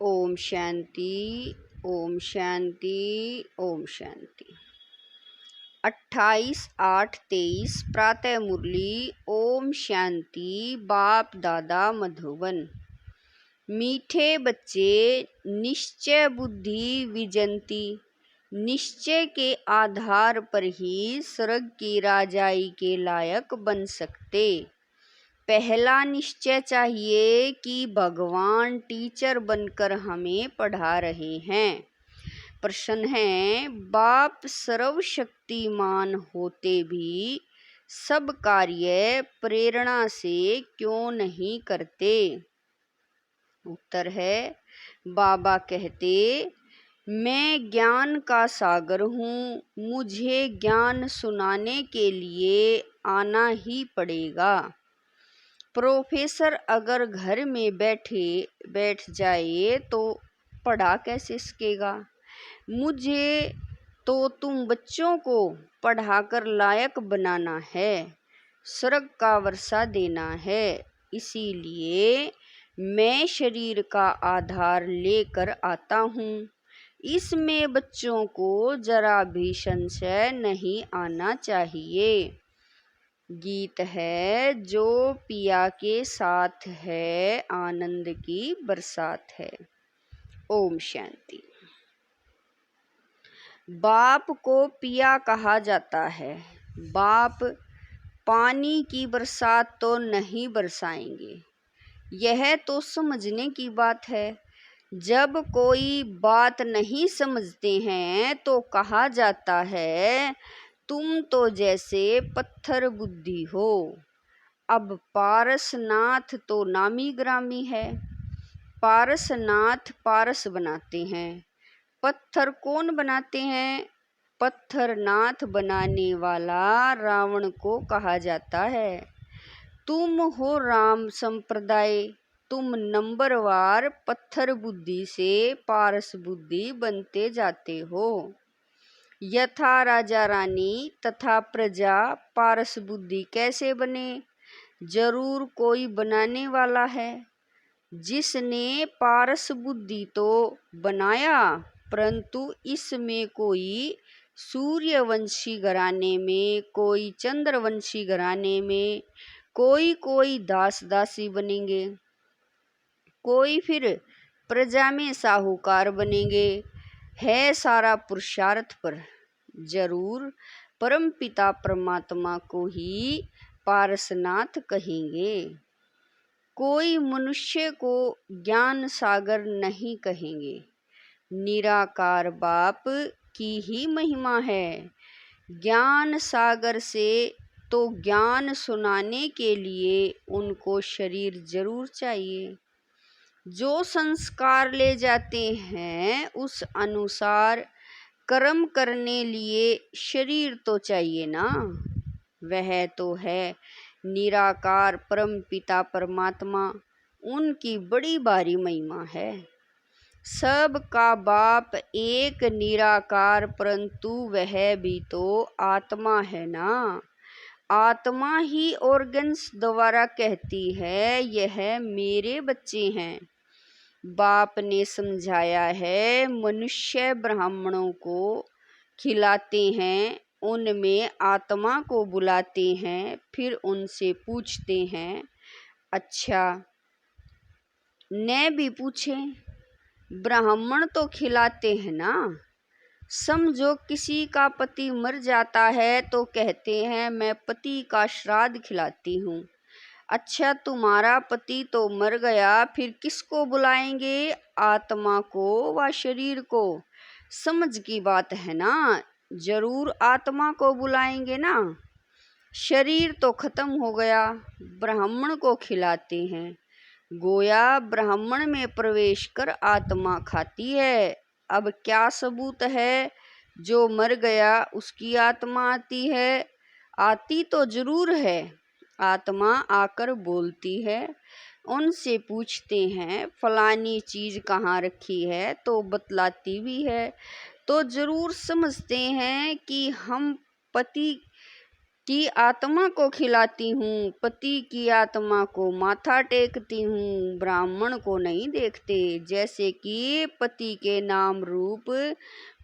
ओम शांति। ओम शांति। ओम शांति। 28/8/23 प्रातः मुरली। ओम शांति। बाप दादा मधुबन। मीठे बच्चे, निश्चय बुद्धि विजंती। निश्चय के आधार पर ही स्वर्ग की राजाई के लायक बन सकते। पहला निश्चय चाहिए कि भगवान टीचर बनकर हमें पढ़ा रहे हैं। प्रश्न है, बाप सर्वशक्तिमान होते भी सब कार्य प्रेरणा से क्यों नहीं करते? उत्तर है, बाबा कहते, मैं ज्ञान का सागर हूँ, मुझे ज्ञान सुनाने के लिए आना ही पड़ेगा। प्रोफेसर अगर घर में बैठ जाए तो पढ़ा कैसे सकेगा? मुझे तो तुम बच्चों को पढ़ाकर लायक बनाना है, स्वर्ग का वर्षा देना है। इसीलिए मैं शरीर का आधार लेकर आता हूँ। इसमें बच्चों को जरा भी संशय नहीं आना चाहिए। गीत है, जो पिया के साथ है आनंद की बरसात है। ओम शांति। बाप को पिया कहा जाता है। बाप पानी की बरसात तो नहीं बरसाएंगे, यह तो समझने की बात है। जब कोई बात नहीं समझते हैं तो कहा जाता है, तुम तो जैसे पत्थर बुद्धि हो। अब पारसनाथ तो नामी ग्रामी है। पारसनाथ पारस बनाते हैं। पत्थर कौन बनाते हैं? पत्थरनाथ बनाने वाला रावण को कहा जाता है। तुम हो राम संप्रदाय, तुम नंबरवार पत्थर बुद्धि से पारस बुद्धि बनते जाते हो। यथा राजा रानी तथा प्रजा पारस बुद्धि कैसे बने? जरूर कोई बनाने वाला है, जिसने पारस बुद्धि तो बनाया, परंतु इसमें कोई सूर्यवंशी घराने में, कोई चंद्रवंशी घराने में, कोई दास दासी बनेंगे, कोई फिर प्रजा में साहूकार बनेंगे। है सारा पुरुषार्थ पर। जरूर परमपिता परमात्मा को ही पारसनाथ कहेंगे। कोई मनुष्य को ज्ञान सागर नहीं कहेंगे। निराकार बाप की ही महिमा है। ज्ञान सागर से तो ज्ञान सुनाने के लिए उनको शरीर जरूर चाहिए। जो संस्कार ले जाते हैं उस अनुसार कर्म करने लिए शरीर तो चाहिए ना। वह तो है निराकार परम पिता परमात्मा, उनकी बड़ी भारी महिमा है। सब का बाप एक निराकार, परंतु वह भी तो आत्मा है ना। आत्मा ही ऑर्गन्स द्वारा कहती है, यह मेरे बच्चे हैं। बाप ने समझाया है, मनुष्य ब्राह्मणों को खिलाते हैं, उनमें आत्मा को बुलाते हैं, फिर उनसे पूछते हैं, अच्छा ने भी पूछें, ब्राह्मण तो खिलाते हैं ना। समझो किसी का पति मर जाता है तो कहते हैं, मैं पति का श्राद्ध खिलाती हूँ। अच्छा, तुम्हारा पति तो मर गया, फिर किसको बुलाएंगे? आत्मा को व शरीर को? समझ की बात है ना। जरूर आत्मा को बुलाएंगे ना। शरीर तो खत्म हो गया, ब्राह्मण को खिलाते हैं। गोया ब्राह्मण में प्रवेश कर आत्मा खाती है। अब क्या सबूत है जो मर गया उसकी आत्मा आती है? आती तो जरूर है। आत्मा आकर बोलती है, उनसे पूछते हैं फलानी चीज कहाँ रखी है, तो बतलाती भी है। तो जरूर समझते हैं कि हम पति की आत्मा को खिलाती हूँ, पति की आत्मा को माथा टेकती हूँ। ब्राह्मण को नहीं देखते, जैसे कि पति के नाम रूप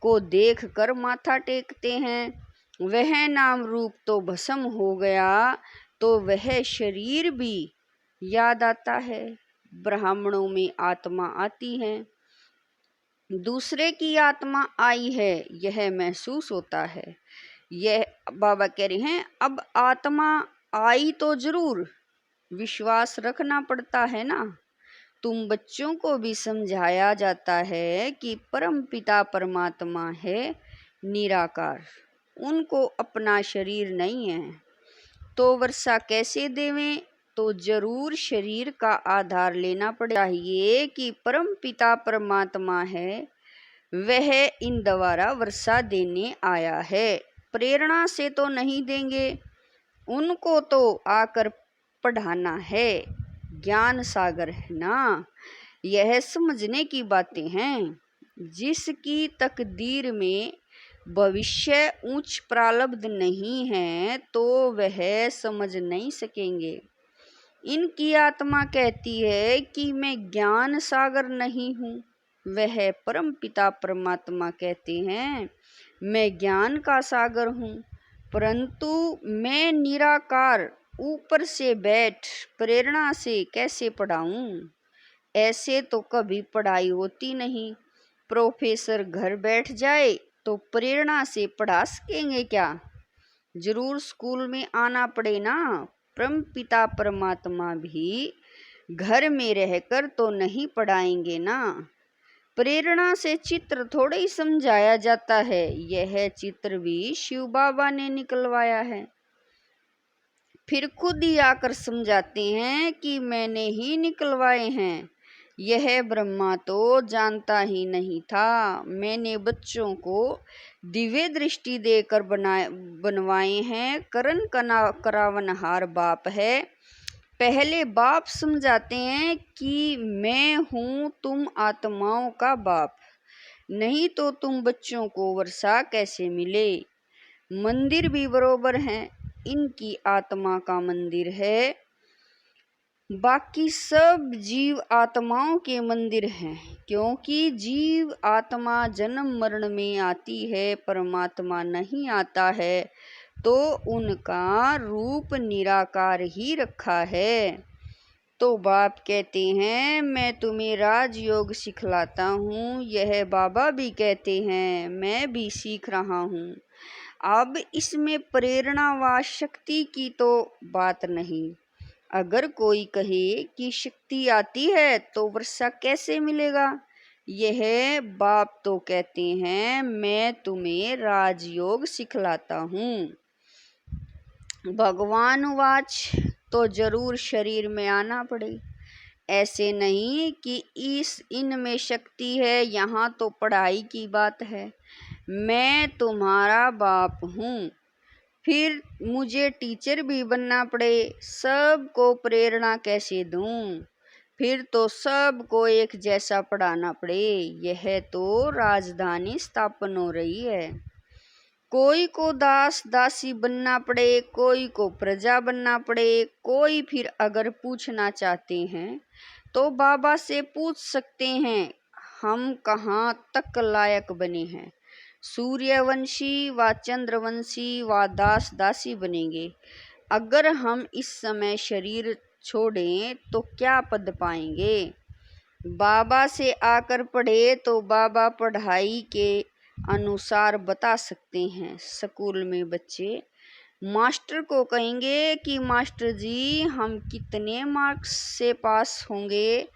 को देख कर माथा टेकते हैं। वह नाम रूप तो भस्म हो गया तो वह शरीर भी याद आता है। ब्राह्मणों में आत्मा आती है, दूसरे की आत्मा आई है, यह महसूस होता है। यह बाबा कह रहे हैं, अब आत्मा आई तो जरूर विश्वास रखना पड़ता है ना। तुम बच्चों को भी समझाया जाता है कि परम पिता परमात्मा है निराकार, उनको अपना शरीर नहीं है। तो वर्षा कैसे देवें? तो जरूर शरीर का आधार लेना पड़ेगा। चाहिए कि परम पिता परमात्मा है, वह इन द्वारा वर्षा देने आया है। प्रेरणा से तो नहीं देंगे, उनको तो आकर पढ़ाना है। ज्ञान सागर है ना, यह समझने की बातें हैं। जिसकी तकदीर में भविष्य उच्च प्रारब्ध नहीं है तो वह समझ नहीं सकेंगे। इनकी आत्मा कहती है कि मैं ज्ञान सागर नहीं हूँ। वह परम पिता परमात्मा कहते हैं, मैं ज्ञान का सागर हूँ, परंतु मैं निराकार ऊपर से बैठ प्रेरणा से कैसे पढ़ाऊँ? ऐसे तो कभी पढ़ाई होती नहीं। प्रोफेसर घर बैठ जाए तो प्रेरणा से पढ़ा सकेंगे क्या? जरूर स्कूल में आना पड़े ना। परम पिता परमात्मा भी घर में रहकर तो नहीं पढ़ाएंगे ना। प्रेरणा से चित्र थोड़ा ही समझाया जाता है, यह चित्र भी शिव बाबा ने निकलवाया है। फिर खुद ही आकर समझाते हैं कि मैंने ही निकलवाए हैं। यह ब्रह्मा तो जानता ही नहीं था। मैंने बच्चों को दिव्य दृष्टि देकर बनवाए हैं। करण करावनहार बाप है। पहले बाप समझाते हैं कि मैं हूँ तुम आत्माओं का बाप, नहीं तो तुम बच्चों को वर्षा कैसे मिले। मंदिर भी बरोबर हैं, इनकी आत्मा का मंदिर है, बाकी सब जीव आत्माओं के मंदिर हैं। क्योंकि जीव आत्मा जन्म मरण में आती है, परमात्मा नहीं आता है, तो उनका रूप निराकार ही रखा है। तो बाप कहते हैं, मैं तुम्हें राजयोग सिखलाता हूँ। यह बाबा भी कहते हैं, मैं भी सीख रहा हूँ। अब इसमें प्रेरणा व शक्ति की तो बात नहीं। अगर कोई कहे कि शक्ति आती है तो वर्षा कैसे मिलेगा, यह बाप तो कहते हैं, मैं तुम्हें राजयोग सिखलाता हूँ। भगवान वाच तो जरूर शरीर में आना पड़े। ऐसे नहीं कि इनमें शक्ति है, यहाँ तो पढ़ाई की बात है। मैं तुम्हारा बाप हूँ, फिर मुझे टीचर भी बनना पड़े। सबको प्रेरणा कैसे दूँ? फिर तो सबको एक जैसा पढ़ाना पड़े। यह तो राजधानी स्थापन हो रही है। कोई को दास दासी बनना पड़े, कोई को प्रजा बनना पड़े। कोई फिर अगर पूछना चाहते हैं तो बाबा से पूछ सकते हैं, हम कहाँ तक लायक बने हैं। सूर्यवंशी व चंद्रवंशी व दास दासी बनेंगे। अगर हम इस समय शरीर छोड़ें तो क्या पद पाएंगे? बाबा से आकर पढ़े तो बाबा पढ़ाई के अनुसार बता सकते हैं। स्कूल में बच्चे मास्टर को कहेंगे कि मास्टर जी हम कितने मार्क्स से पास होंगे।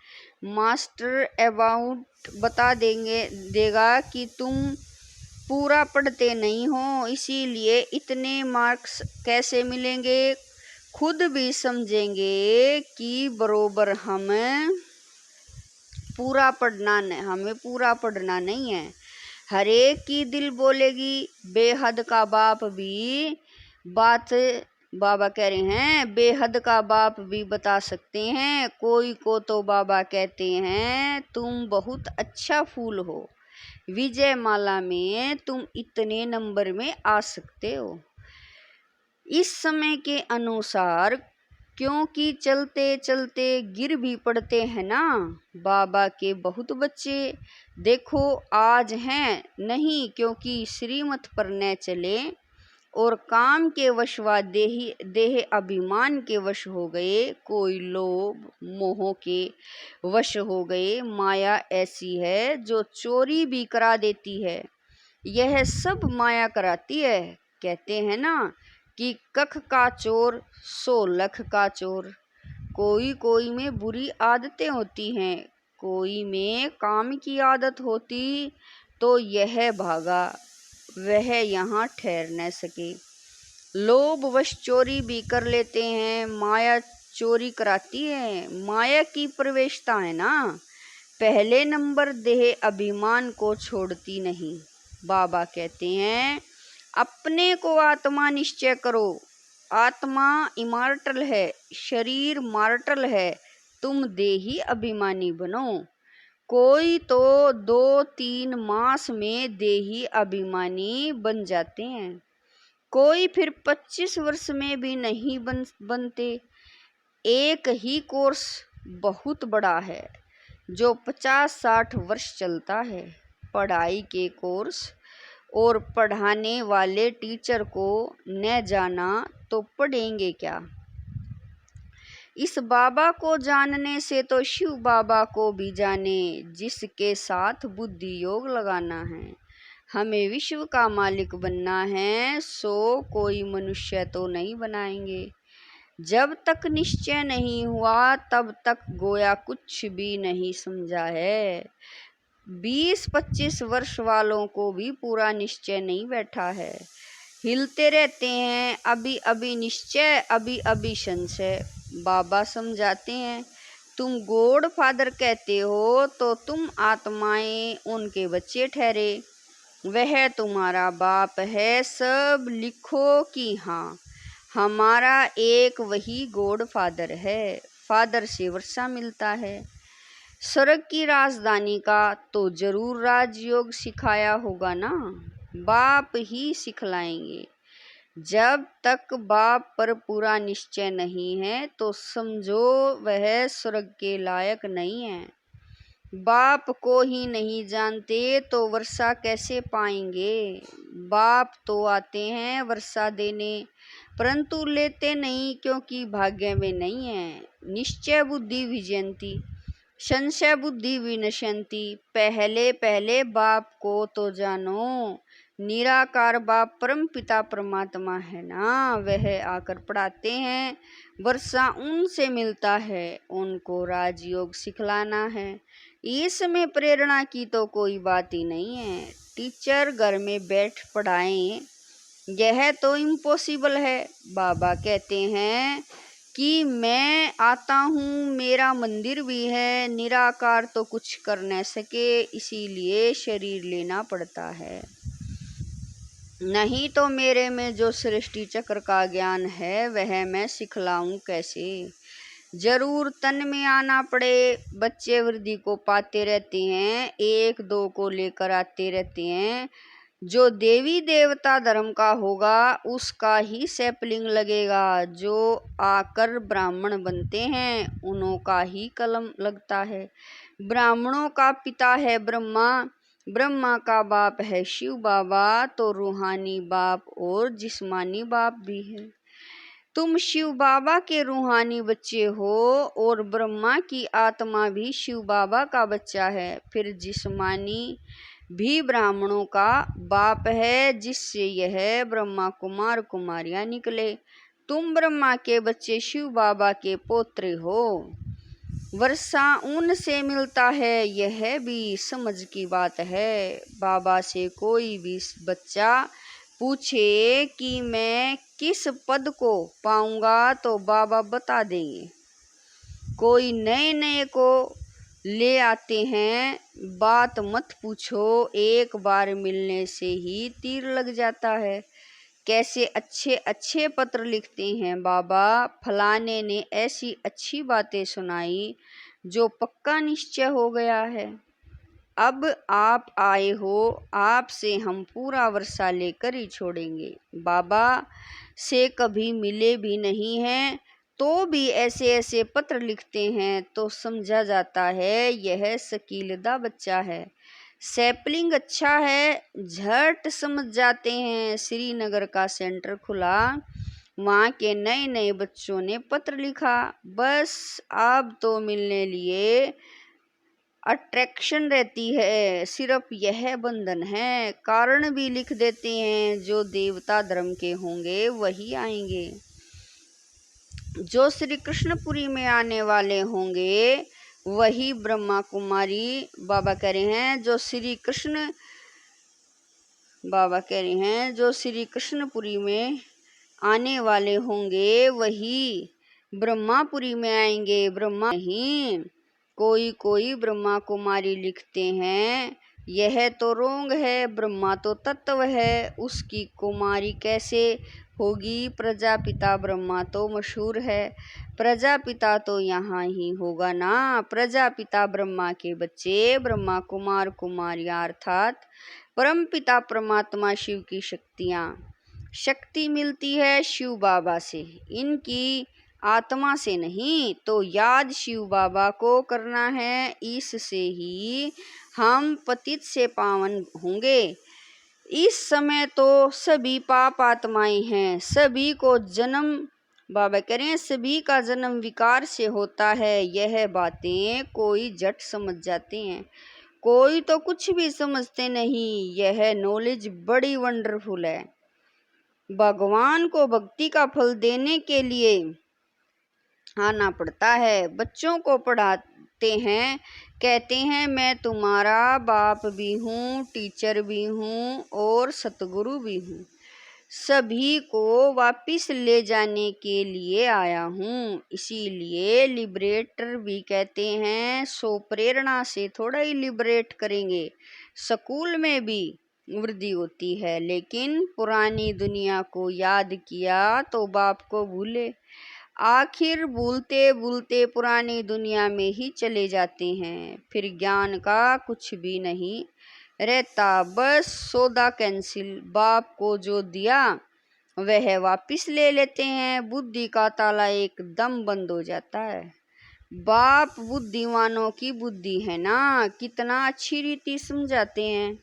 मास्टर अबाउट बता देगा कि तुम पूरा पढ़ते नहीं हो, इसीलिए इतने मार्क्स कैसे मिलेंगे। खुद भी समझेंगे कि बरोबर हमें पूरा पढ़ना नहीं है। हर एक की दिल बोलेगी। बेहद का बाप भी बात बाबा कह रहे हैं, बेहद का बाप भी बता सकते हैं। कोई को तो बाबा कहते हैं, तुम बहुत अच्छा फूल हो, विजय माला में तुम इतने नंबर में आ सकते हो। इस समय के अनुसार, क्योंकि चलते चलते गिर भी पड़ते हैं ना। बाबा के बहुत बच्चे देखो आज हैं नहीं, क्योंकि श्रीमत पर न चले और काम के वशवा देह अभिमान के वश हो गए। कोई लोभ मोह के वश हो गए। माया ऐसी है जो चोरी भी करा देती है। यह सब माया कराती है। कहते हैं ना कि कख का चोर सो लख का चोर। कोई कोई में बुरी आदतें होती हैं, कोई में काम की आदत होती, तो यह भागा, वह यहाँ ठहर न सके। लोभ वश चोरी भी कर लेते हैं। माया चोरी कराती है। माया की प्रवेशता है ना, पहले नंबर देह अभिमान को छोड़ती नहीं। बाबा कहते हैं अपने को आत्मा निश्चय करो। आत्मा इमॉर्टल है, शरीर मॉर्टल है। तुम देही अभिमानी बनो। कोई तो 2-3 मास में देही अभिमानी बन जाते हैं, कोई फिर 25 वर्ष में भी नहीं बनते। एक ही कोर्स बहुत बड़ा है जो 50-60 वर्ष चलता है। पढ़ाई के कोर्स और पढ़ाने वाले टीचर को न जाना तो पढ़ेंगे क्या। इस बाबा को जानने से तो शिव बाबा को भी जाने, जिसके साथ बुद्धि योग लगाना है। हमें विश्व का मालिक बनना है, सो कोई मनुष्य तो नहीं बनाएंगे। जब तक निश्चय नहीं हुआ तब तक गोया कुछ भी नहीं समझा है। 20-25 वर्ष वालों को भी पूरा निश्चय नहीं बैठा है। हिलते रहते हैं, अभी अभी निश्चय, अभी अभी संशय। बाबा समझाते हैं तुम गॉड फादर कहते हो तो तुम आत्माएं उनके बच्चे ठहरे। वह तुम्हारा बाप है। सब लिखो कि हाँ, हमारा एक वही गॉड फादर है। फादर से वर्षा मिलता है। स्वर्ग की राजधानी का तो जरूर राजयोग सिखाया होगा ना, बाप ही सिखलाएंगे। जब तक बाप पर पूरा निश्चय नहीं है तो समझो वह स्वर्ग के लायक नहीं है। बाप को ही नहीं जानते तो वर्षा कैसे पाएंगे। बाप तो आते हैं वर्षा देने, परंतु लेते नहीं, क्योंकि भाग्य में नहीं है। निश्चय बुद्धि विजयंती, संशय बुद्धि विनश्यंती। पहले पहले बाप को तो जानो। निराकार बाप परम पिता परमात्मा है ना, वह आकर पढ़ाते हैं। वर्षा उनसे मिलता है, उनको राजयोग सिखलाना है। इसमें प्रेरणा की तो कोई बात ही नहीं है। टीचर घर में बैठ पढ़ाएं, यह तो इम्पॉसिबल है। बाबा कहते हैं कि मैं आता हूँ, मेरा मंदिर भी है। निराकार तो कुछ कर न सके, इसीलिए शरीर लेना पड़ता है। नहीं तो मेरे में जो सृष्टि चक्र का ज्ञान है वह मैं सिखलाऊं कैसे। जरूर तन में आना पड़े। बच्चे वृद्धि को पाते रहते हैं, 1-2 को लेकर आते रहते हैं। जो देवी देवता धर्म का होगा उसका ही सैपलिंग लगेगा। जो आकर ब्राह्मण बनते हैं उन्हों का ही कलम लगता है। ब्राह्मणों का पिता है ब्रह्मा, ब्रह्मा का बाप है शिव बाबा, तो रूहानी बाप और जिस्मानी बाप भी है। तुम शिव बाबा के रूहानी बच्चे हो और ब्रह्मा की आत्मा भी शिव बाबा का बच्चा है। फिर जिस्मानी भी ब्राह्मणों का बाप है, जिससे यह ब्रह्मा कुमार कुमारियां निकले। तुम ब्रह्मा के बच्चे शिव बाबा के पोत्र हो। वर्षा उनसे मिलता है, यह भी समझ की बात है। बाबा से कोई भी बच्चा पूछे कि मैं किस पद को पाऊंगा तो बाबा बता देंगे। कोई नए नए को ले आते हैं, बात मत पूछो, एक बार मिलने से ही तीर लग जाता है। कैसे अच्छे अच्छे पत्र लिखते हैं बाबा। फलाने ने ऐसी अच्छी बातें सुनाई जो पक्का निश्चय हो गया है। अब आप आए हो, आपसे हम पूरा वर्षा लेकर ही छोड़ेंगे। बाबा से कभी मिले भी नहीं हैं, तो भी ऐसे ऐसे पत्र लिखते हैं तो समझा जाता है यह शकीलदा बच्चा है। सैपलिंग अच्छा है, झट समझ जाते हैं। श्रीनगर का सेंटर खुला, वहाँ के नए नए बच्चों ने पत्र लिखा। बस अब तो मिलने लिए अट्रैक्शन रहती है, सिर्फ यह बंधन है। कारण भी लिख देते हैं, जो देवता धर्म के होंगे वही आएंगे, जो श्री कृष्णपुरी में आने वाले होंगे वही ब्रह्मा कुमारी। बाबा कह रहे हैं जो श्री कृष्णपुरी में आने वाले होंगे वही ब्रह्मापुरी में आएंगे, ब्रह्मा नहीं। कोई कोई ब्रह्मा कुमारी लिखते हैं, यह तो रोंग है, ब्रह्मा तो तत्व है, उसकी कुमारी कैसे होगी। प्रजापिता ब्रह्मा तो मशहूर है, प्रजापिता तो यहाँ ही होगा ना। प्रजापिता ब्रह्मा के बच्चे, ब्रह्मा कुमार कुमारियाँ अर्थात परमपिता परमात्मा शिव की शक्ति मिलती है शिव बाबा से, इनकी आत्मा से नहीं। तो याद शिव बाबा को करना है, इससे ही हम पतित से पावन होंगे। इस समय तो सभी पाप आत्माएं हैं, सभी को जन्म, बाबा कह रहे हैं सभी का जन्म विकार से होता है। यह बातें कोई झट समझ जाते हैं, कोई तो कुछ भी समझते नहीं। यह नॉलेज बड़ी वंडरफुल है। भगवान को भक्ति का फल देने के लिए आना पड़ता है। बच्चों को पढ़ाते हैं, कहते हैं मैं तुम्हारा बाप भी हूँ, टीचर भी हूँ और सतगुरु भी हूँ। सभी को वापिस ले जाने के लिए आया हूँ, इसीलिए लिबरेटर भी कहते हैं। सो प्रेरणा से थोड़ा ही लिबरेट करेंगे। स्कूल में भी वृद्धि होती है, लेकिन पुरानी दुनिया को याद किया तो बाप को भूले। आखिर भूलते भूलते पुरानी दुनिया में ही चले जाते हैं, फिर ज्ञान का कुछ भी नहीं रहता। बस सौदा कैंसिल, बाप को जो दिया वह वापिस ले लेते हैं। बुद्धि का ताला एकदम बंद हो जाता है। बाप बुद्धिमानों की बुद्धि है ना, कितना अच्छी रीति समझाते हैं।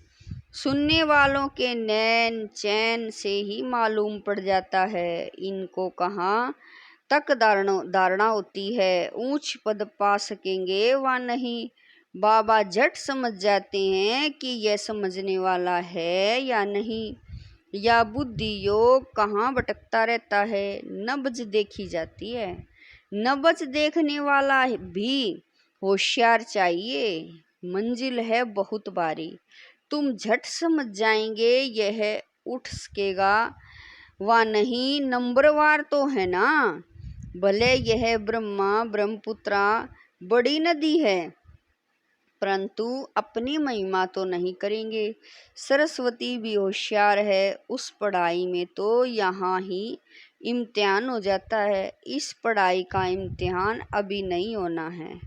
सुनने वालों के नैन चैन से ही मालूम पड़ जाता है इनको कहाँ तक धारणा होती है, ऊंच पद पा सकेंगे व नहीं। बाबा झट समझ जाते हैं कि यह समझने वाला है या नहीं, या बुद्धि योग कहाँ भटकता रहता है। नब्ज देखी जाती है, नब्ज देखने वाला भी होशियार चाहिए। मंजिल है बहुत बारी, तुम झट समझ जाएंगे यह उठ सकेगा व नहीं। नंबरवार तो है ना, भले यह ब्रह्मपुत्रा बड़ी नदी है, परंतु अपनी महिमा तो नहीं करेंगे। सरस्वती भी होशियार है, उस पढ़ाई में तो यहाँ ही इम्तिहान हो जाता है। इस पढ़ाई का इम्तिहान अभी नहीं होना है,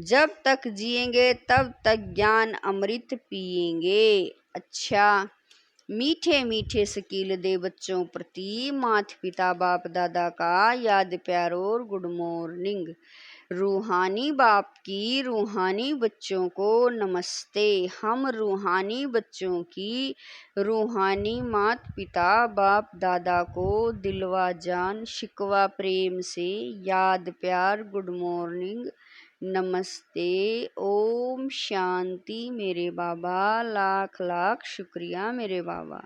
जब तक जिएंगे तब तक ज्ञान अमृत पिएंगे। अच्छा, मीठे मीठे शकील दे बच्चों प्रति माता पिता बाप दादा का याद प्यार और गुड मॉर्निंग। रूहानी बाप की रूहानी बच्चों को नमस्ते। हम रूहानी बच्चों की रूहानी माता पिता बाप दादा को दिलवा जान शिकवा प्रेम से याद प्यार गुड मॉर्निंग नमस्ते। ओम शांति मेरे बाबा, लाख लाख शुक्रिया मेरे बाबा।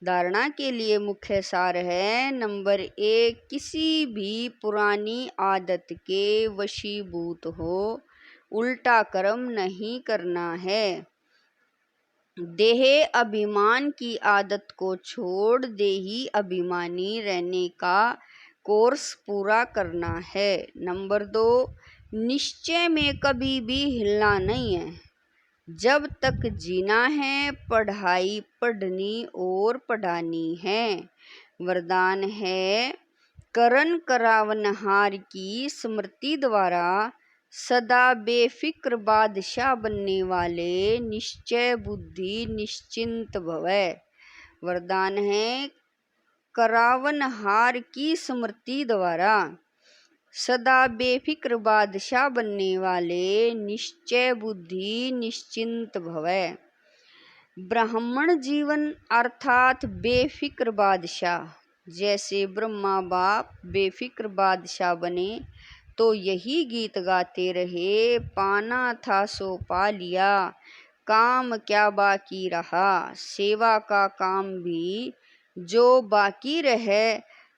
धारणा के लिए मुख्य सार है, नंबर 1, किसी भी पुरानी आदत के वशीभूत हो उल्टा कर्म नहीं करना है। देह अभिमान की आदत को छोड़ देही अभिमानी रहने का कोर्स पूरा करना है। नंबर 2, निश्चय में कभी भी हिलना नहीं है। जब तक जीना है पढ़ाई पढ़नी और पढ़ानी है। वरदान है, करण करावनहार की स्मृति द्वारा सदा बेफिक्र बादशाह बनने वाले निश्चय बुद्धि निश्चिंत भवै। वरदान है, करावनहार की स्मृति द्वारा सदा बेफिक्र बादशाह बनने वाले निश्चय बुद्धि निश्चिंत भवै। ब्राह्मण जीवन अर्थात बेफिक्र बादशाह। जैसे ब्रह्मा बाप बेफिक्र बादशाह बने तो यही गीत गाते रहे, पाना था सो पा लिया, काम क्या बाकी रहा। सेवा का काम भी जो बाकी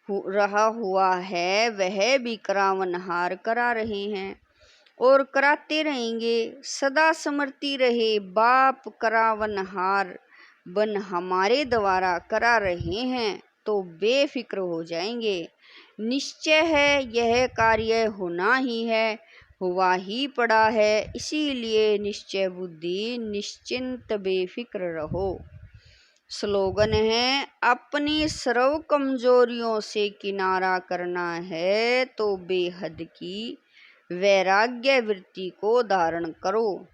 रहा हुआ है वह भी करावनहार करा रहे हैं और कराते रहेंगे। सदा स्मृति रहे, बाप करावनहार बन हमारे द्वारा करा रहे हैं तो बेफिक्र हो जाएंगे। निश्चय है यह कार्य होना ही है, हुआ ही पड़ा है, इसीलिए निश्चय बुद्धि निश्चिंत बेफिक्र रहो। स्लोगन है, अपनी सर्व कमजोरियों से किनारा करना है तो बेहद की वैराग्य वृत्ति को धारण करो।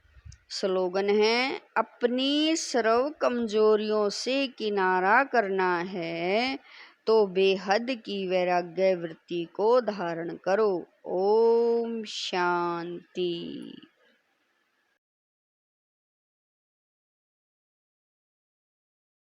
स्लोगन है, अपनी सर्व कमजोरियों से किनारा करना है तो बेहद की वैराग्य वृत्ति को धारण करो। ओम शांति।